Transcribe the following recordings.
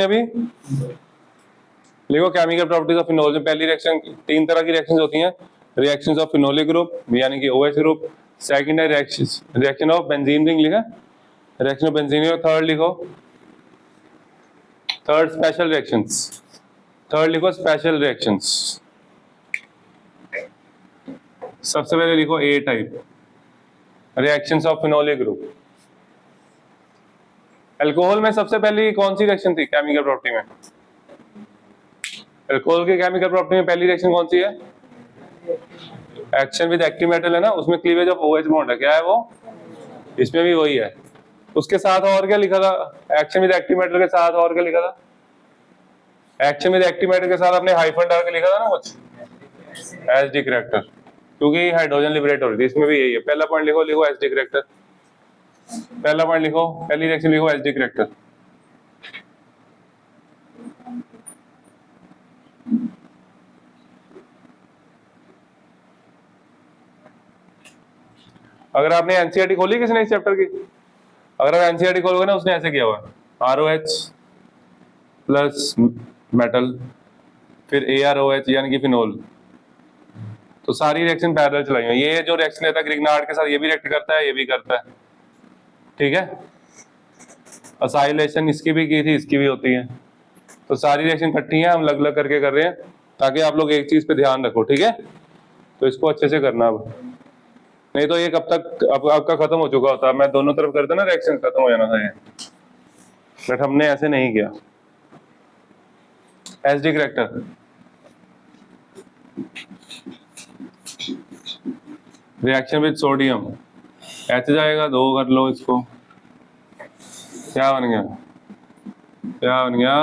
अभी लिखो chemical properties of phenol में पहली रिएक्शन, तीन तरह की रिएक्शंस होती हैं, रिएक्शंस ऑफ फिनोलिक ग्रुप यानी कि OH ग्रुप, सेकंड है रिएक्शन ऑफ बेंजीन रिंग लिखा, reaction of benzene ring, third लिखो, थर्ड स्पेशल रिएक्शंस, थर्ड लिखो स्पेशल रिएक्शंस। सबसे पहले लिखो A type reactions of phenolic group. Alcohol में सबसे पहली कौन सी रिएक्शन थी केमिकल प्रॉपर्टी में? अल्कोहल की केमिकल प्रॉपर्टी में पहली रिएक्शन कौन सी है? एक्शन विद एक्टिव मेटल है ना, उसमें क्लीवेज ऑफ OH बॉन्ड है, क्या है वो? इसमें भी वही है। उसके साथ और क्या लिखा था? एक्शन विद एक्टिव मेटल के साथ और क्या लिखा था? एक्शन विद एक्टिव मेटल के साथ आपने हाइफन डाल के लिखा था ना कुछ, SD करैक्टर, क्योंकि हाइड्रोजन लिबरेट हो रही थी। इसमें भी यही है। पहला पॉइंट लिखो, लिखो SD करैक्टर, पहला पॉइंट लिखो, पहली रिएक्शन लिखो SD करैक्टर। अगर आपने एनसीईआरटी खोली किसने इस चैप्टर की, अगर आप एनसीईआरटी खोलोगे ना, उसने ऐसे किया हुआ है ROH प्लस मेटल फिर AROH यानी कि फिनोल, तो सारी रिएक्शन पैरेलल चलाई हुई। ये जो रिएक्शन लेता है ग्रिग्नार्ड के साथ, ये भी रिएक्ट करता है, ये भी करता है, ठीक है। असाइलेशन इसकी भी की थी, इसकी भी होती है, तो सारी रिएक्शन इकट्ठी है, हम अलग अलग करके कर रहे हैं ताकि आप लोग एक चीज पे ध्यान रखो, ठीक है। तो इसको अच्छे से करना, अब नहीं तो ये कब तक अब आपका खत्म हो चुका होता। मैं दोनों तरफ करता ना, रिएक्शन खत्म हो जाना था ये, बट हमने ऐसे नहीं किया। SD character, reaction with sodium, H जाएगा, 2 कर लो इसको, क्या बन गया, क्या बन गया,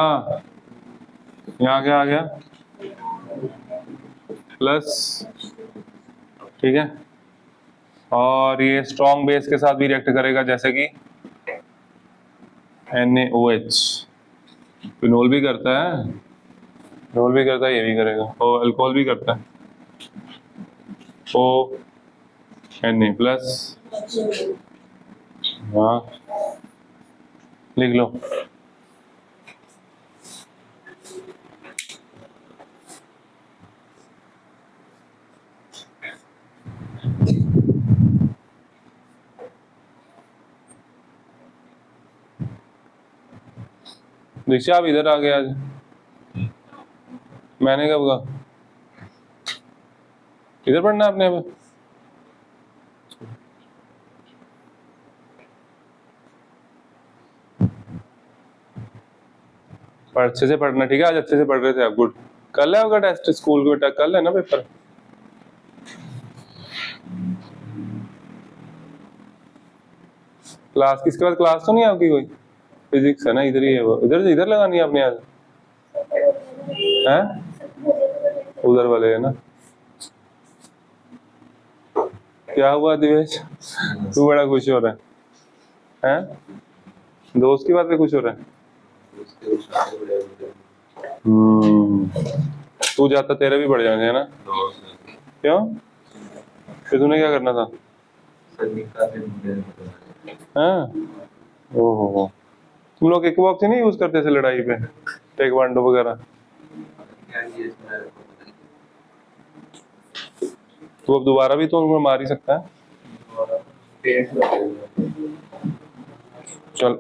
यहाँ क्या आ गया, प्लस, ठीक है। और ये स्ट्रॉन्ग बेस के साथ भी रिएक्ट करेगा, जैसे कि NaOH, फिनोल भी करता है, फिनोल भी करता है, ये भी करेगा, और अल्कोहल भी करता है, Na प्लस, हाँ लिख लो। दीक्षा आप इधर आ गया आज, मैंने कब कहा इधर पढ़ना आपने? अब अच्छे से पढ़ना, ठीक है। आज अच्छे से पढ़ रहे थे आप, गुड। कल है आपका टेस्ट स्कूल का बेटा, कल है ना पेपर? क्लास किसके बाद क्लास तो नहीं है आपकी कोई? फिजिक्स है ना, इधर ही है वो, इधर से इधर लगानी है आपने आज, हैं उधर वाले है ना। क्या हुआ दिवेश, तू बड़ा खुश हो रहा है, हैं? दोस्त की बात पे खुश हो रहा है? तू जाता तेरा भी बढ़ जाएगा है ना? क्यों, फिर तूने क्या करना था? हाँ, ओहो, तुम लोग किक बॉक्स ही नहीं यूज करते थे लड़ाई पे, टेक्वांडो वगैरह? तो अब दोबारा भी तो उनको मार ही सकता है। चल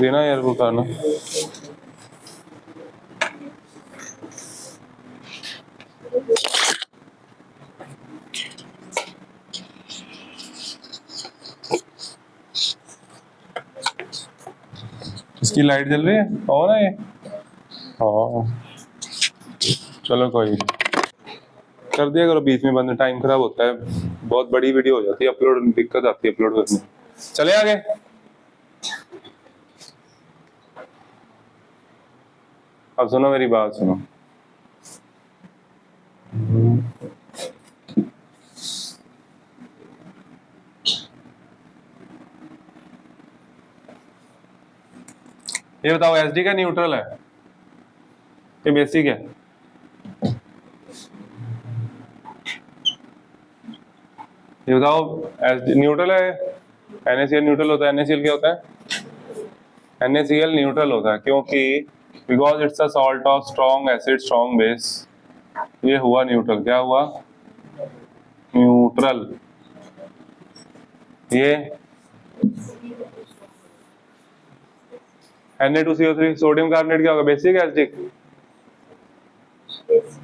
देना यार वो खाना। इसकी लाइट जल रही है, ऑन है ये? हाँ चलो कोई कर दिया करो, बीच में बंद, टाइम खराब होता है, बहुत बड़ी वीडियो हो जाती है अपलोड, दिक्कत आती है अपलोड करने। चले आगे, अब सुनो मेरी बात सुनो। ये बताओ SD का न्यूट्रल है ये बेसिक है? ये बताओ SD न्यूट्रल है NaCl न्यूट्रल होता है। NaCl क्या होता है? NaCl न्यूट्रल होता है क्योंकि because it's a salt of strong acid strong base, ये हुआ न्यूट्रल। क्या हुआ? न्यूट्रल। ये Na2CO3 सोडियम कार्बोनेट क्या होगा? Basic acidic.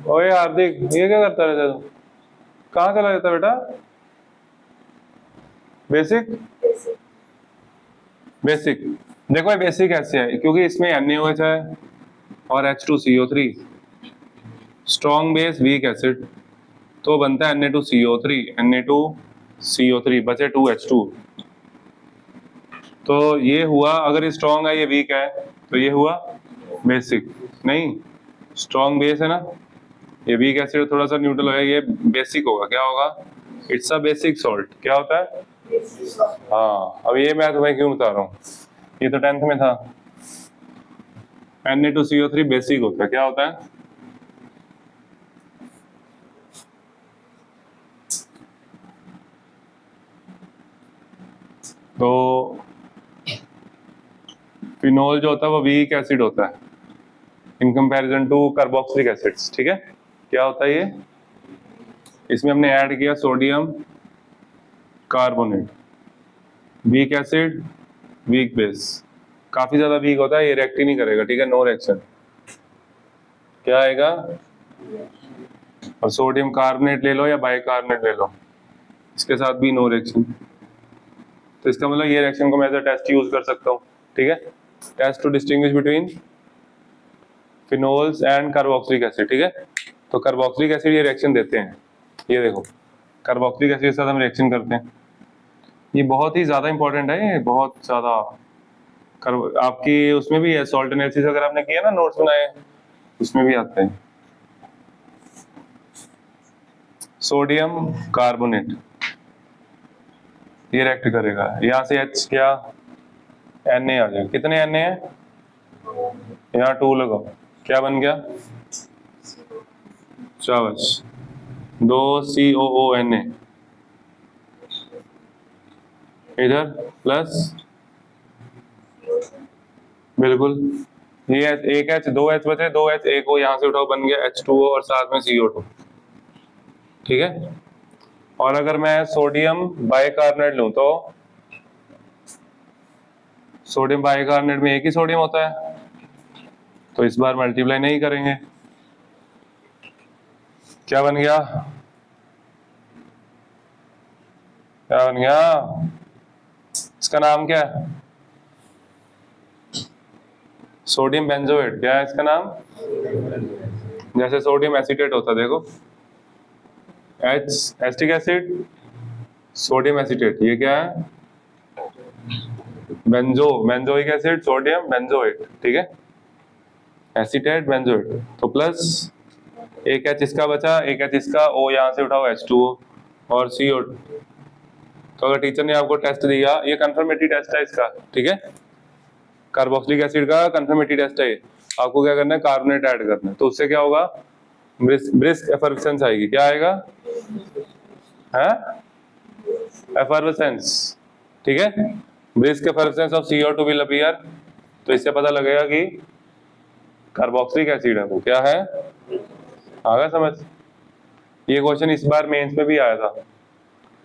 ओए हार्दिक, ये क्या करता रहता तू? कहाँ चला जाता बेटा? बेसिक बेसिक देखो ये बेसिक ऐसे है क्योंकि इसमें NaOH है और H2CO3, strong base weak acid, तो बनता है Na2CO3। Na2CO3 बचे 2H2। तो ये हुआ, अगर ये स्ट्रॉन्ग है ये वीक है तो ये हुआ बेसिक। नहीं, स्ट्रॉन्ग बेस है ना, ये वीक एसिड थोड़ा सा न्यूट्रल होगा, ये बेसिक होगा। क्या होगा? It's a basic salt. क्या होता है? हाँ, अब ये मैं तुम्हें क्यों बता रहा हूँ, ये तो 10th में था। Na2CO3 बेसिक होता है। क्या होता है? तो फिनोल जो होता है वो वीक एसिड होता है in comparison to carboxylic acids. ठीक है, क्या होता है ये? इसमें हमने ऐड किया sodium carbonate, weak acid weak base, काफी ज्यादा वीक होता है, ये रिएक्ट ही नहीं करेगा। ठीक है, नो रिएक्शन। क्या आएगा? और सोडियम कार्बोनेट ले लो या बाइकार्बोनेट ले लो, इसके साथ भी नो रिएक्शन। तो इसका मतलब ये रिएक्शन को मैं एज अ टेस्ट यूज कर सकता हूँ। ठीक है, test to distinguish between phenols and carboxylic acid. ठीक है, तो कार्बोक्सिलिक एसिड ये रिएक्शन देते हैं। ये देखो, कार्बोक्सिलिक एसिड के साथ हम रिएक्शन करते हैं। ये बहुत ही ज्यादा इंपॉर्टेंट है, ये बहुत ज्यादा। आपकी उसमें भी है सॉल्ट एनालिसिस, अगर आपने किया ना, नोट्स बनाए, उसमें भी आता है। सोडियम कार्बोनेट ये रिएक्ट करेगा, यहाँ से H क्या Na आ जाएगा। कितने Na है? यहाँ 2 लगाओ, क्या बन गया? शाबाश, 2 COONA इधर प्लस, बिल्कुल ये एक H 2 H बचे, 2 H एक O यहाँ से उठाओ, बन गया H2O और साथ में CO2। ठीक है, और अगर मैं सोडियम बाइकार्बोनेट लूं तो सोडियम बाइकार्बोनेट में एक ही सोडियम होता है, तो इस बार मल्टीप्लाई नहीं करेंगे। क्या बन गया? क्या बन गया? इसका नाम क्या है? Sodium benzoate. क्या है इसका नाम? जैसे सोडियम एसीटेट होता है, देखो H acetic acid, sodium acetate, ये क्या है? Benzoic acid, sodium benzoate. ठीक है, एसीटेट बेंजोएट, तो प्लस एक H इसका बचा, एक H इसका, O यहाँ से उठाओ H2O और CO2। तो अगर टीचर ने आपको टेस्ट दिया, ये कंफर्मेटरी टेस्ट है इसका। ठीक है, कार्बोक्सिलिक एसिड का कंफर्मेटरी टेस्ट है। आपको क्या करना है? कार्बोनेट ऐड करना है, तो उससे क्या होगा? ब्रिस्क एफर्वेसेंस आएगी। क्या आएगा? एफर्वेसेंस। ठीक है, brisk effervescence of CO2 will appear. तो इससे पता लगेगा कि कार्बोक्सिलिक एसिड है वो। क्या है? आगा समझ? ये क्वेश्चन इस बार मेंस में भी आया था,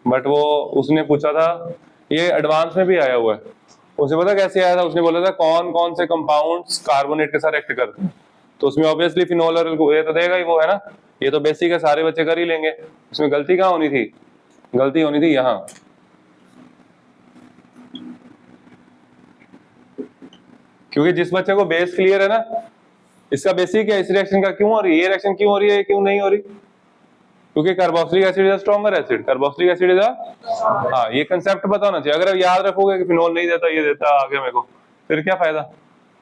बट वो उसने पूछा था, ये एडवांस में भी आया हुआ है। उसे पता कैसे आया था? उसने बोला था कौन कौन से कंपाउंड्स कार्बोनेट के साथ रिएक्ट करते हैं, तो उसमें ऑब्वियसली फिनोल और ये तो देगा ही वो, है ना। ये तो बेसिक है, सारे बच्चे कर ही लेंगे। उसमें गलती कहाँ होनी थी? गलती होनी थी यहाँ। क्योंकि जिस बच्चे को बेस क्लियर है ना, इसका बेसिक है, इस रिएक्शन का क्यों हो रही है, ये रिएक्शन क्यों हो रही है, क्यों नहीं हो रही? क्योंकि carboxylic acid is a stronger acid. Carboxylic acid is a, हाँ, ये कंसेप्ट बताना चाहिए। अगर आप याद रखोगे कि फिनोल नहीं देता, ये देता, आगे मेरे को, फिर क्या फायदा?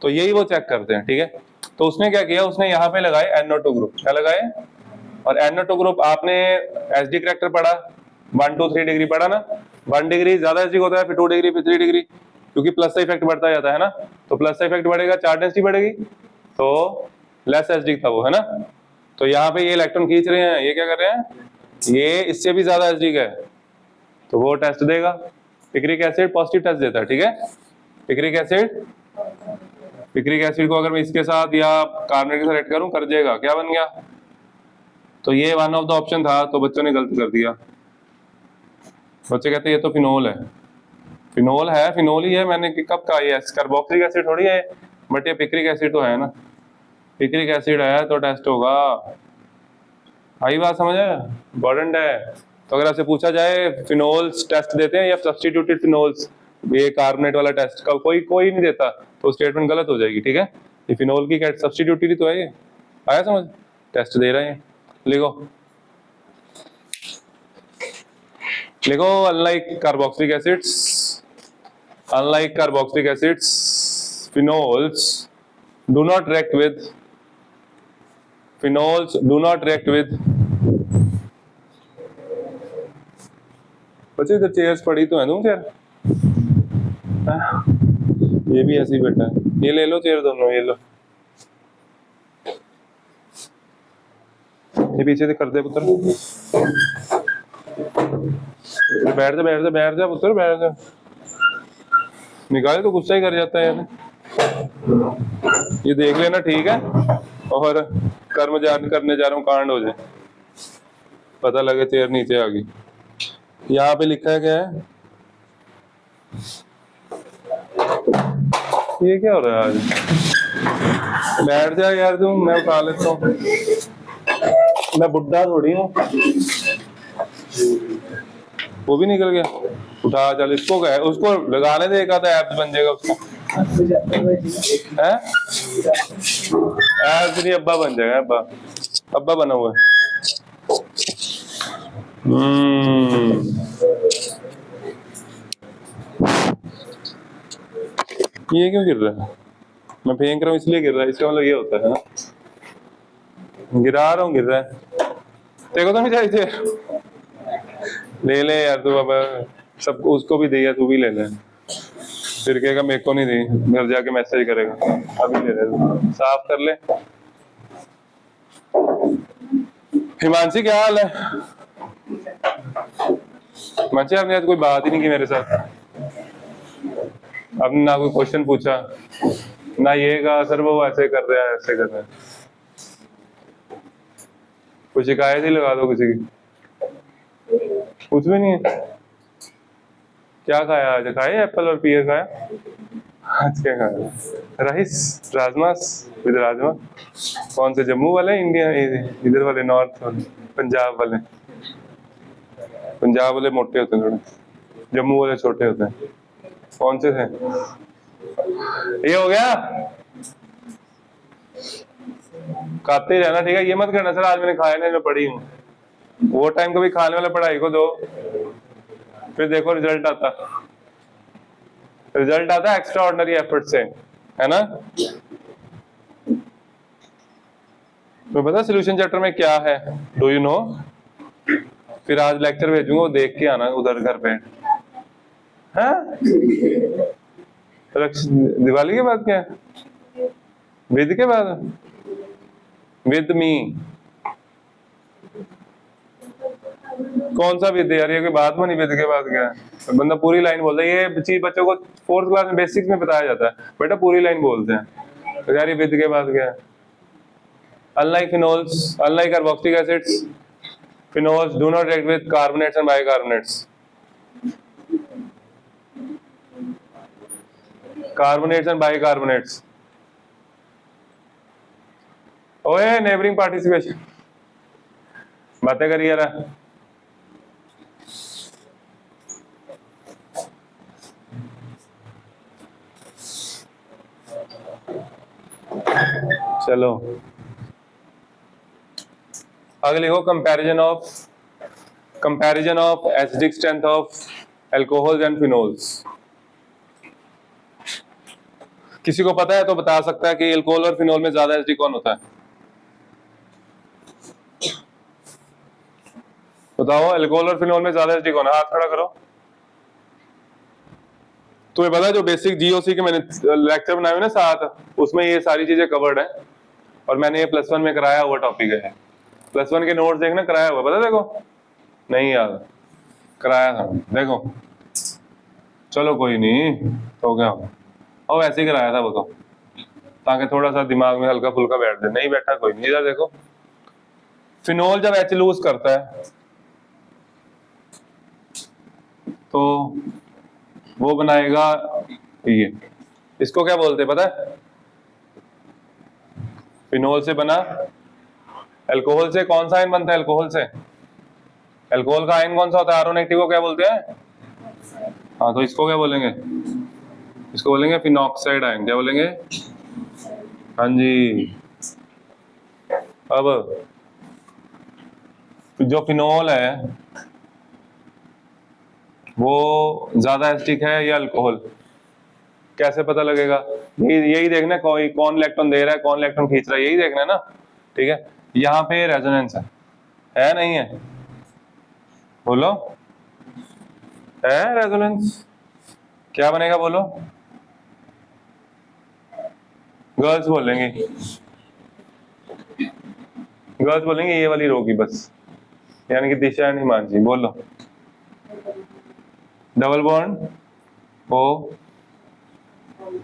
तो यही वो चेक करते हैं। ठीक है, तो उसने क्या किया? उसने यहाँ पे लगाए NO2 ग्रुप। क्या लगाए? और NO2 ग्रुप आपने एसडी करैक्टर पढ़ा, 1 2 3 डिग्री पढ़ा ना। 1 डिग्री ज्यादा एसिडिक होता है, फिर 2 डिग्री, फिर 3 डिग्री, क्योंकि प्लस का इफेक्ट बढ़ता जाता है ना। तो प्लस का इफेक्ट बढ़ेगा, चार्ज डेंसिटी बढ़ेगी, तो लेस एसिडिक था वो, है ना। तो यहाँ पे ये इलेक्ट्रॉन खींच रहे हैं, ये क्या कर रहे हैं? ये इससे भी ज्यादा एसिडिक है, तो वो टेस्ट देगा। पिक्रिक एसिड पॉजिटिव टेस्ट देता है, ठीक है। पिक्रिक एसिड को अगर मैं इसके साथ या कार्बोनेट के साथ ऐड करूं, कर देगा, क्या बन गया? तो ये वन ऑफ द ऑप्शन था, तो बच्चों ने गलत कर दिया। बच्चे कहते हैं ये तो फिनोल है, फिनोल है, फिनोल ही है। मैंने कब कहा ये कार्बोक्सिलिक एसिड थोड़ी है, बट ये पिक्रिक एसिड तो है ना। पिक्रिक एसिड है तो टेस्ट होगा। आई बात समझ है? इम्पोर्टेंट है। तो अगर आपसे पूछा जाए फिनोल्स टेस्ट देते हैं या सब्स्टिट्यूटेड फिनोल्स, ये कार्बोनेट वाला टेस्ट का कोई नहीं देता, तो स्टेटमेंट गलत हो जाएगी, ठीक है। ये फिनोल की सब्स्टिट्यूटेड तो है ये। आया समझ? टेस्ट दे रहे हैं, लिखो लिखो। Unlike carboxylic acids, phenols do not react with बच्चे इधर चेयर्स पड़ी तो है, दूं चेयर? ये भी ऐसे ही बैठा है, ये ले लो चेयर दोनों, ये लो। ये पीछे से कर दे पुत्र, बैठ जा पुत्र, बैठ जा। निकाले तो गुस्सा ही कर जाता है यार। ये देख लेना, ठीक है। और करने जा रहा हूँ, कांड हो जाए, पता लगे चेयर नीचे आ गई। यहाँ पे लिखा है क्या है? ये क्या हो रहा है आज? बैठ जा यार तू, मैं उठा लेता हूँ, मैं बुढ़ा थोड़ी हूँ। वो भी निकल गया, उठा चल। इसको क्या है, उसको लगाने दे, एक आधा ऐप बन जाएगा उसका, है ऐप नहीं, अब्बा बन जाएगा, अब्बा बना हुआ है। ये क्यों गिर रहा है? मैं फेंक रहा हूँ इसलिए गिर रहा है, इसका मतलब ये होता है ना, गिरा रहा हूँ गिर रहा है। देखो तो नहीं चाहिए, ले ले यार तू, अब सबको उसको भी दिया, तू भी ले ले, फिर कहेगा मेरे को नहीं दी, घर जाके मैसेज करेगा। अभी ले ले, साफ कर ले। हिमांशी क्या हाल है? हिमांशी आपने आज कोई बात ही नहीं की मेरे साथ, आपने ना कोई क्वेश्चन पूछा, ना ये कहा सर वो ऐसे कर रहा है, ऐसे कर रहा है। कोई शिकायत ही लगा दो किसी की, कुछ भी नहीं है। क्या खाया आज? खाया एप्पल और पियर खाया? आज क्या खाया? Rice, rajma with rajma. कौन से, जम्मू वाले, इंडिया इधर वाले, नॉर्थ वाले, पंजाब वाले? पंजाब वाले मोटे होते हैं थोड़े, जम्मू वाले छोटे होते हैं। कौन से थे? ये हो गया, खाते ही रहना, ठीक है। ये मत करना सर आज मैंने खाया नहीं, मैं पढ़ी हूँ। वो टाइम कभी खाने वाला पढ़ाई को दो, फिर देखो रिजल्ट आता है एक्स्ट्रा ऑर्डिनरी एफर्ट से, है ना। तो पता सोल्यूशन चैप्टर में क्या है, डू यू नो? फिर आज लेक्चर भेजूंगा, वो देख के आना उधर घर पे। हाँ, दिवाली के बाद क्या है? विद के बाद, विद मी। कौन सा विद यार, ये कोई बात बनी? विद के बाद क्या है? बंदा पूरी लाइन बोलता है। ये चीज बच्चों को 4th क्लास में बेसिक्स में बताया जाता है, बेटा पूरी लाइन बोलते हैं। तो यार ये विद के बाद क्या है? Unlike phenols, unlike carboxylic acids, phenols do not react with carbonates and bicarbonates. Carbonates and bicarbonates. ओए नेबरिंग पार्टिसिपेशन, बातें करिए यार। चलो आगे लिखो, comparison of acidic strength of alcohols and phenols. किसी को पता है तो बता सकता है कि अल्कोहल और फिनोल में ज्यादा एसिडिक कौन होता है? बताओ, अल्कोहल और फिनोल में ज्यादा एसिडिक कौन है? हाथ खड़ा करो। तुम्हें पता है जो बेसिक जीओसी के मैंने लेक्चर बनाए हुए ना 7, उसमें ये सारी चीजें कवर्ड है, और मैंने ये +1 में कराया हुआ टॉपिक है। +1 के नोट्स देखना, कराया हुआ, पता देखो, नहीं याद कराया था, देखो चलो कोई नहीं, तो क्या होगा, और वैसे ही कराया था वो तो, ताकि थोड़ा सा दिमाग में हल्का फुल्का बैठ जाए, नहीं बैठा कोई नहीं। इधर देखो, फिनोल जब H लूज करता है तो वो बनाएगा ये, इसको क्या बोलते हैं पता है? फिनोल से बना, अल्कोहल से कौन सा आयन बनता है? अल्कोहल से, अल्कोहल का आयन कौन सा होता है? आर नेगेटिव को क्या बोलते हैं? हाँ, तो इसको क्या बोलेंगे? इसको बोलेंगे फिनॉक्साइड आयन। क्या बोलेंगे? हाँ जी। अब जो फिनोल है वो ज्यादा एसिडिक है या अल्कोहल, कैसे पता लगेगा? यही देखना है, कोई कौन इलेक्ट्रॉन दे रहा है, कौन इलेक्ट्रॉन खींच रहा है, यही देखना है ना। ठीक है, यहाँ पे रेजोनेंस है नहीं है? बोलो, है रेजोनेंस? क्या बनेगा बोलो? गर्ल्स बोलेंगे, गर्ल्स बोलेंगे ये वाली रो की बस, यानी कि दिशा एंड हिमांशी। बोलो, डबल बॉन्ड ओ,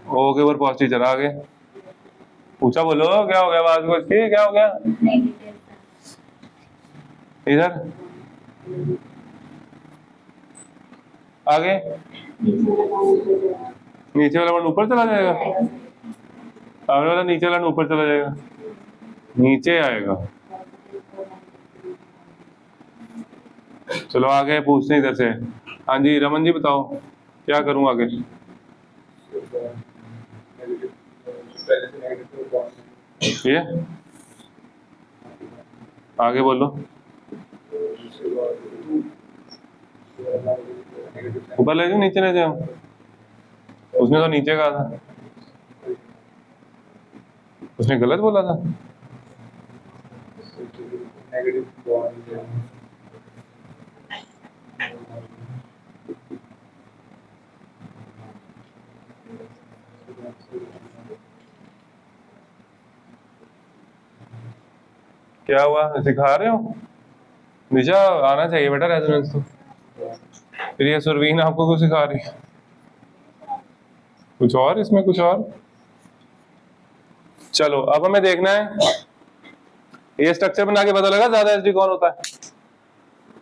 ओ के ऊपर पॉजिटिव चला, आगे पूछा, बोलो क्या हो गया आवाज को इसकी, क्या हो गया? इधर आगे नीचे वाला बॉन्ड ऊपर चला जाएगा, आगे वाला नीचे वाला ऊपर चला जाएगा, नीचे आएगा। चलो आगे पूछते हैं इधर से। हाँ जी रमन जी बताओ, क्या करूं आगे? ये आगे बोलो, ऊपर ले जाओ नीचे ले जाओ, उसने तो नीचे कहा था, उसने गलत बोला था। क्या हुआ, सिखा रहे हो? निशा आना चाहिए बेटा रेजोनेंस तो। फिर ये सुरवीन आपको कुछ सिखा रही है, कुछ और इसमें, कुछ और। चलो अब हमें देखना है, ये स्ट्रक्चर बना के पता लगा ज्यादा एसिडिक कौन होता है?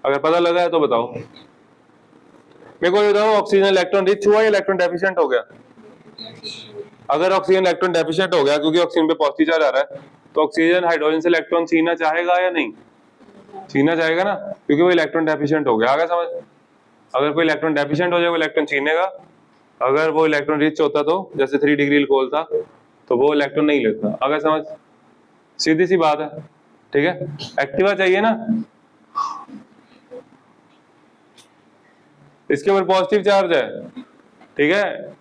अगर पता लगा है तो बताओ मेरे को। बताओ ऑक्सीजन इलेक्ट्रॉन रिच हुआ या इलेक्ट्रॉन डेफिशिएंट हो गया? अगर ऑक्सीजन इलेक्ट्रॉन डेफिशिएंट हो गया, क्योंकि ऑक्सीजन पे पॉजिटिव चार्ज आ रहा है, तो ऑक्सीजन हाइड्रोजन से इलेक्ट्रॉन छीनना चाहेगा या नहीं? छीनना चाहेगा ना, क्योंकि वो इलेक्ट्रॉन डेफिशिएंट हो गया। आगे समझ? अगर कोई इलेक्ट्रॉन डेफिशिएंट हो जाए वो इलेक्ट्रॉन छीनेगा, अगर वो इलेक्ट्रॉन रिच होता तो जैसे 3 डिग्री अल्कोहल था तो वो इलेक्ट्रॉन नहीं लेता। अगर समझ, सीधी सी बात है। ठीक है, एक्टिवा चाहिए ना, इसके ऊपर पॉजिटिव चार्ज है, ठीक है,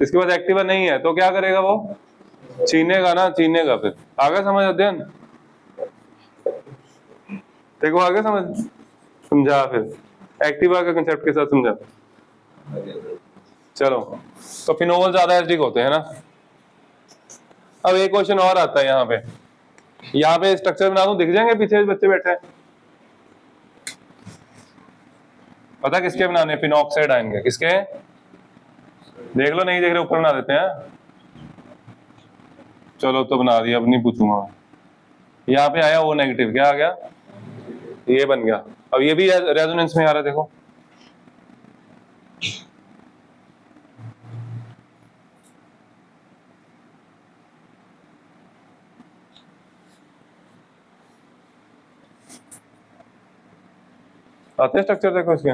इसके पास एक्टिवा नहीं है, तो क्या करेगा वो? छीनेगा ना, छीनेगा। फिर आगे समझ अध्ययन, देखो आगे समझ, समझा फिर एक्टिवा का कंसेप्ट के साथ समझा। चलो, तो फिनोल ज्यादा एसिडिक होते हैं ना। अब एक क्वेश्चन और आता है यहाँ पे स्ट्रक्चर बना दूं, दिख जाएंगे पीछे बच्चे बैठे हैं? पता किसके बनाने? फिनॉक्साइड आयन के। किसके? देख लो, नहीं देख रहे ऊपर बना देते हैं। चलो तो बना दिया, अब नहीं पूछूंगा। यहाँ पे आया O नेगेटिव, क्या आ गया? ये बन गया। अब ये भी रेजोनेंस में आ रहा है, देखो। आते हैं स्ट्रक्चर, देखो इसके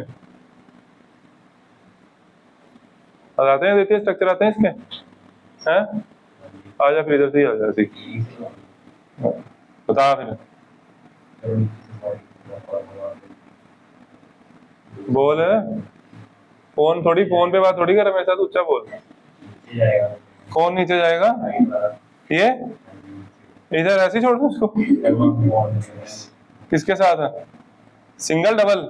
आते हैं, देखिए स्ट्रक्चर आते हैं इसके हैं। आजा फिर, इधर से ही आ जाती, बता फिर, बोल। फोन थोड़ी, फोन पे बात थोड़ी कर मेरे साथ, ऊंचा बोल। कौन नीचे जाएगा? ये इधर ऐसे ही छोड़ दो उसको? किसके साथ है? Single double?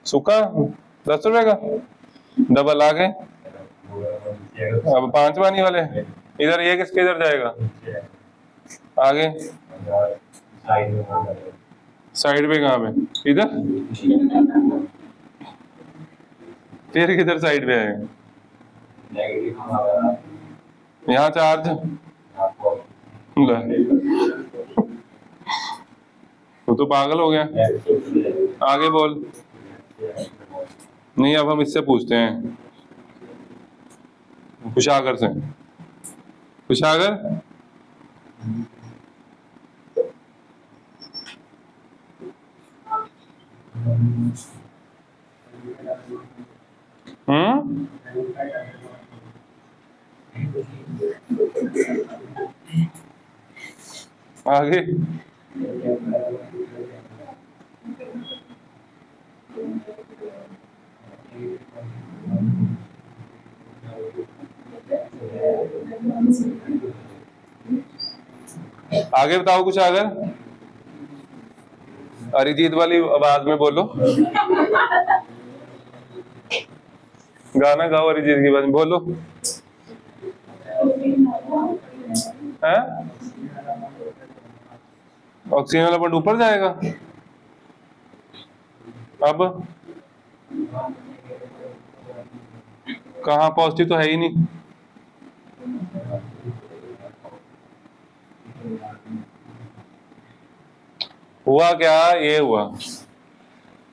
सूखा 10 रुपए का, डबल आगे। अब 5 पानी वाले इधर, ये किसके इधर जाएगा? आगे साइड पे, कहाँ पे? इधर फिर किधर साइड पे आएगा? यहाँ चार्ज तो पागल हो गया। आगे बोल। नहीं, अब हम इससे पूछते हैं, कुशागर से। कुशागर, आगे। आगे बताओ कुछ। अगर अरिजीत वाली आवाज में बोलो, गाना गाओ अरिजीत की आवाज में बोलो। है ऑक्सीजन वाला पॉइंट ऊपर जाएगा। अब कहाँ? पॉजिटिव तो है ही नहीं। हुआ क्या? ये हुआ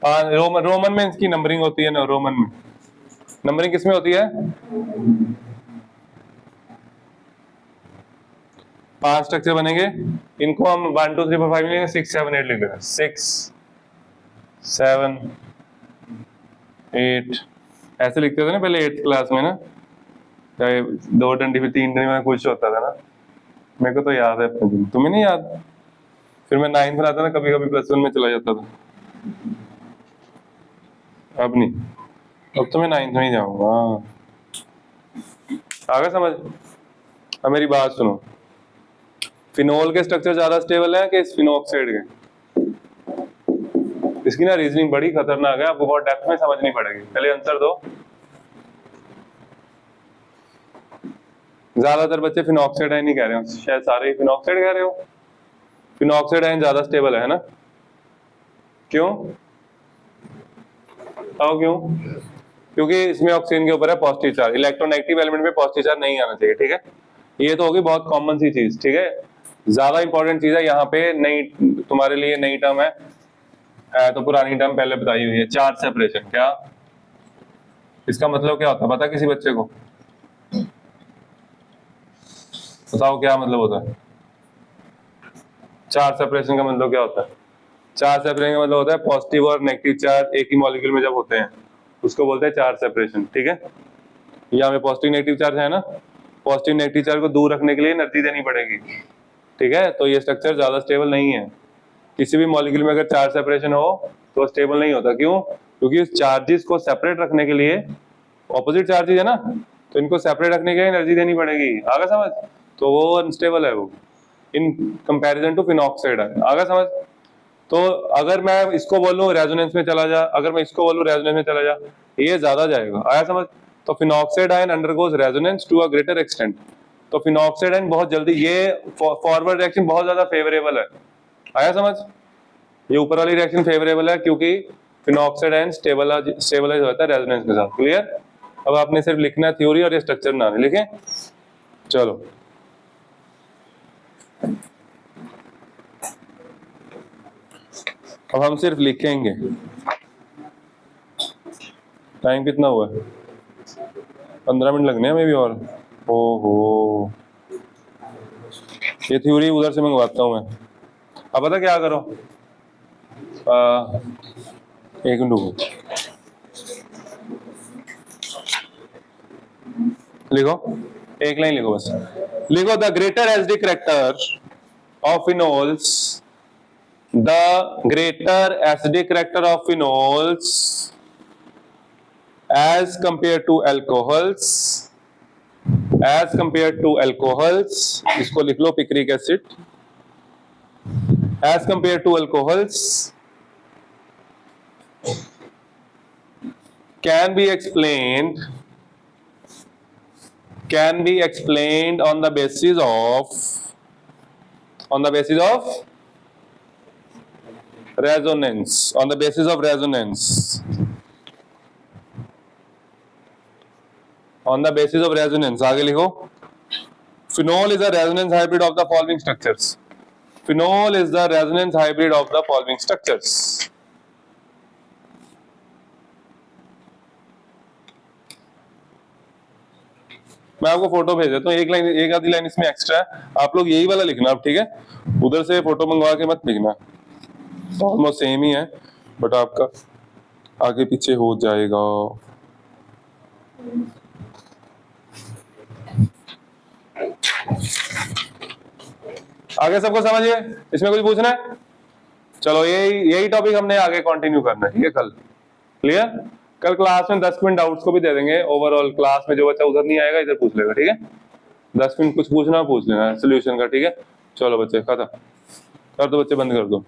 रोमन में इसकी नंबरिंग होती है ना। रोमन में नंबरिंग किसमें होती है? 5 स्ट्रक्चर बनेंगे। इनको हम 1 2 3 4 5 लिखेंगे, 6 7 8 लिख देंगे। 6 7 8 ऐसे लिखते थे ना पहले 8th क्लास में ना। चाहे 2 डंडी फिर 3 डंडी में कुछ होता था ना। मेरे को तो याद है अपने दिन, तुम्हें नहीं याद? फिर मैं 9th में आता ना, कभी कभी +1 में चला जाता था। अब नहीं, अब तो मैं 9th में ही जाऊंगा। आगे समझ। अब मेरी बात सुनो, फिनोल के स्ट्रक्चर ज्यादा स्टेबल है कि फिनोक्साइड के? इसकी ना रीजनिंग बड़ी खतरनाक है, आपको बहुत डेप्थ में समझनी पड़ेगी। पहले आंसर दो। ज्यादातर बच्चे फिनोक्साइड आयन ही कह रहे हो, शायद सारे ही फिनोक्साइड कह रहे हो। फिनोक्साइड आयन ज्यादा स्टेबल है ना? क्यों? बताओ क्यों? क्योंकि इसमें ऑक्सीजन के ऊपर है पॉजिटिव चार्ज। इलेक्ट्रोनेगेटिव एलिमेंट में पॉजिटिव चार्ज नहीं आना चाहिए, ठीक है? ये तो होगी बहुत कॉमन सी चीज, ठीक है? ज्यादा इंपॉर्टेंट चीज है यहाँ पे, नई तुम्हारे लिए नई टर्म है, तो पुरानी टर्म पहले बताई हुई है। Charge separation. क्या इसका मतलब क्या होता है पता किसी बच्चे को? बताओ क्या मतलब होता है चार्ज सेपरेशन का? मतलब क्या होता है चार्ज सेपरेशन का? मतलब होता है पॉजिटिव और नेगेटिव चार्ज एक ही मॉलिक्यूल में जब होते हैं उसको बोलते हैं चार्ज सेपरेशन, ठीक है? यहाँ पे पॉजिटिव नेगेटिव चार्ज है ना, पॉजिटिव नेगेटिव चार्ज को दूर रखने के लिए एनर्जी देनी पड़ेगी, ठीक है? तो ये स्ट्रक्चर ज्यादा स्टेबल नहीं है। किसी भी मॉलिक्यूल में अगर चार्ज सेपरेशन हो तो स्टेबल नहीं होता। क्यों? क्योंकि उस चार्जेस को सेपरेट रखने के लिए, ऑपोजिट चार्जेस है ना, तो इनको सेपरेट रखने के लिए एनर्जी देनी पड़ेगी। आगे समझ? तो वो अनस्टेबल है वो इन कंपैरिजन टू फिनॉक्साइड है। आगे समझ? तो अगर मैं इसको बोलूं रेजोनेंस में चला जा, अगर मैं इसको बोलूं रेजोनेंस में चला जा, ये ज्यादा जाएगा। आया समझ? तो phenoxide ion undergoes resonance to a greater extent. तो फिनॉक्साइड आयन बहुत जल्दी, ये फॉरवर्ड रिएक्शन बहुत ज्यादा फेवरेबल है। आया समझ? ये ऊपर वाली रिएक्शन फेवरेबल है क्योंकि फिनॉक्साइड आयन स्टेबलाइज होता है रेजोनेंस के साथ। क्लियर? अब आपने सिर्फ लिखना है थ्योरी और ये स्ट्रक्चर ना लिखें। चलो अब हम सिर्फ लिखेंगे। टाइम कितना हुआ है? 15 मिनट लगने हैं मे भी। और ओहो, ये थ्योरी उधर से मंगवाता हूँ मैं। अब पता क्या करो, एक मिनट रुको, लिखो, एक लाइन लिखो बस। लिखो the greater acidic character of phenols, the greater acidic character of phenols as compared to alcohols, as compared to alcohols, इसको लिख लो picric acid, as compared to alcohols can be explained on the basis of resonance, on the basis of resonance. On the basis of resonance, आगे लिखो, phenol is a resonance hybrid of the following structures, phenol is the resonance hybrid of the following structures. मैं आपको photo भेज देता हूँ, एक line, एक आधी लाइन इसमें एक्स्ट्रा है, आप लोग यही वाला लिखना अब, ठीक है, उधर से फोटो मंगवा के मत लिखना, ऑलमोस्ट सेम ही है बट आपका आगे पीछे हो जाएगा। आगे सबको समझ गए, इसमें कुछ पूछना है? चलो यही टॉपिक हमने आगे कंटिन्यू करना है, ठीक है, कल क्लियर। कल क्लास में 10 मिनट डाउट्स को भी दे देंगे, ओवरऑल क्लास में जो बच्चा उधर नहीं आएगा इधर पूछ लेगा, ठीक है, 10 मिनट कुछ पूछना पूछ लेना सोल्यूशन का, ठीक है। चलो बच्चे खत्म कर दो, बच्चे बंद कर दो।